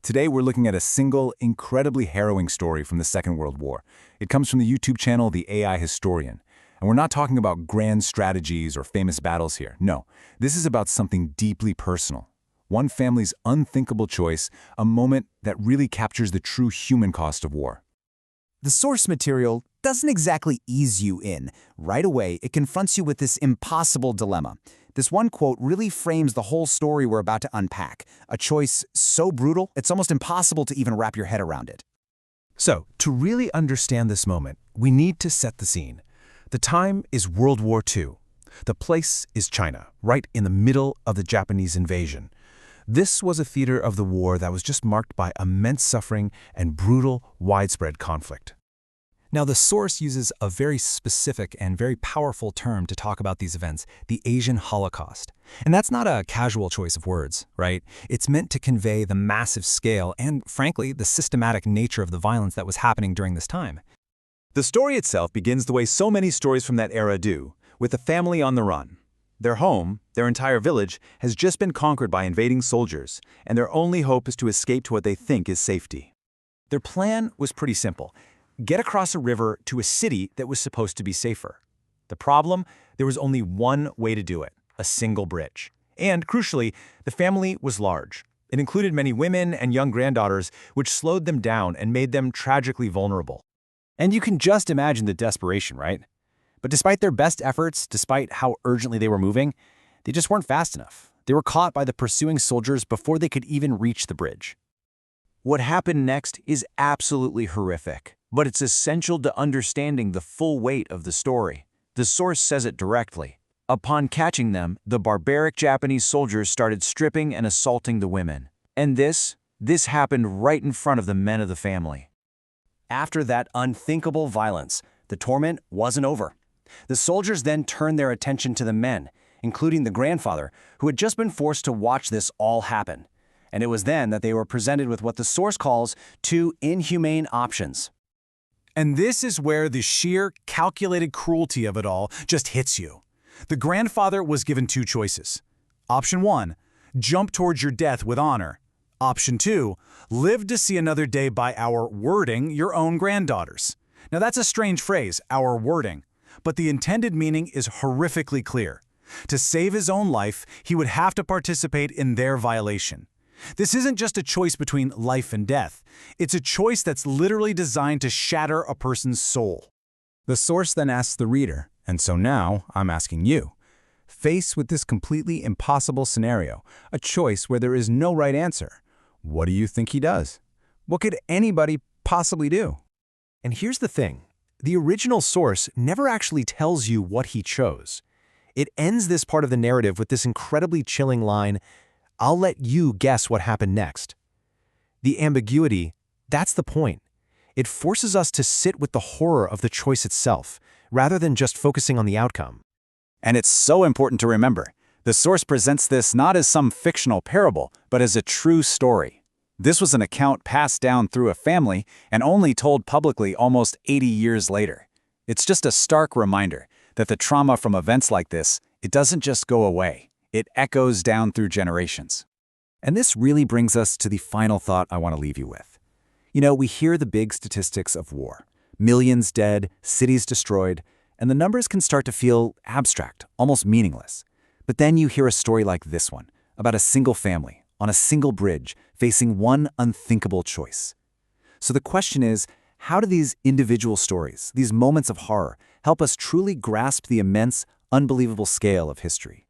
Today we're looking at a single, incredibly harrowing story from the Second World War. It comes from the YouTube channel The AI Historian. And we're not talking about grand strategies or famous battles here. No, this is about something deeply personal. One family's unthinkable choice, a moment that really captures the true human cost of war. The source material doesn't exactly ease you in. Right away, it confronts you with this impossible dilemma. This one quote really frames the whole story we're about to unpack, a choice so brutal, it's almost impossible to even wrap your head around it. So, to really understand this moment, we need to set the scene. The time is World War II. The place is China, right in the middle of the Japanese invasion. This was a theater of the war that was just marked by immense suffering and brutal, widespread conflict. Now, the source uses a very specific and very powerful term to talk about these events, the Asian Holocaust. And that's not a casual choice of words, right? It's meant to convey the massive scale and, frankly, the systematic nature of the violence that was happening during this time. The story itself begins the way so many stories from that era do, with a family on the run. Their home, their entire village, has just been conquered by invading soldiers, and their only hope is to escape to what they think is safety. Their plan was pretty simple. Get across a river to a city that was supposed to be safer. The problem? There was only one way to do it, a single bridge. And, crucially, the family was large. It included many women and young granddaughters, which slowed them down and made them tragically vulnerable. And you can just imagine the desperation, right? But despite their best efforts, despite how urgently they were moving, they just weren't fast enough. They were caught by the pursuing soldiers before they could even reach the bridge. What happened next is absolutely horrific, but it's essential to understanding the full weight of the story. The source says it directly. Upon catching them, the barbaric Japanese soldiers started stripping and assaulting the women. And this happened right in front of the men of the family. After that unthinkable violence, the torment wasn't over. The soldiers then turned their attention to the men, including the grandfather, who had just been forced to watch this all happen. And it was then that they were presented with what the source calls two inhumane options. And this is where the sheer, calculated cruelty of it all just hits you. The grandfather was given two choices. Option 1, jump towards your death with honor. Option 2, live to see another day by our wording your own granddaughters. Now that's a strange phrase, our wording, but the intended meaning is horrifically clear. To save his own life, he would have to participate in their violation. This isn't just a choice between life and death. It's a choice that's literally designed to shatter a person's soul. The source then asks the reader, and so now I'm asking you, faced with this completely impossible scenario, a choice where there is no right answer, what do you think he does? What could anybody possibly do? And here's the thing. The original source never actually tells you what he chose. It ends this part of the narrative with this incredibly chilling line, "I'll let you guess what happened next." The ambiguity, that's the point. It forces us to sit with the horror of the choice itself, rather than just focusing on the outcome. And it's so important to remember. The source presents this not as some fictional parable, but as a true story. This was an account passed down through a family and only told publicly almost 80 years later. It's just a stark reminder that the trauma from events like this, it doesn't just go away. It echoes down through generations. And this really brings us to the final thought I want to leave you with. You know, we hear the big statistics of war. Millions dead, cities destroyed, and the numbers can start to feel abstract, almost meaningless. But then you hear a story like this one, about a single family, on a single bridge, facing one unthinkable choice. So the question is, how do these individual stories, these moments of horror, help us truly grasp the immense, unbelievable scale of history?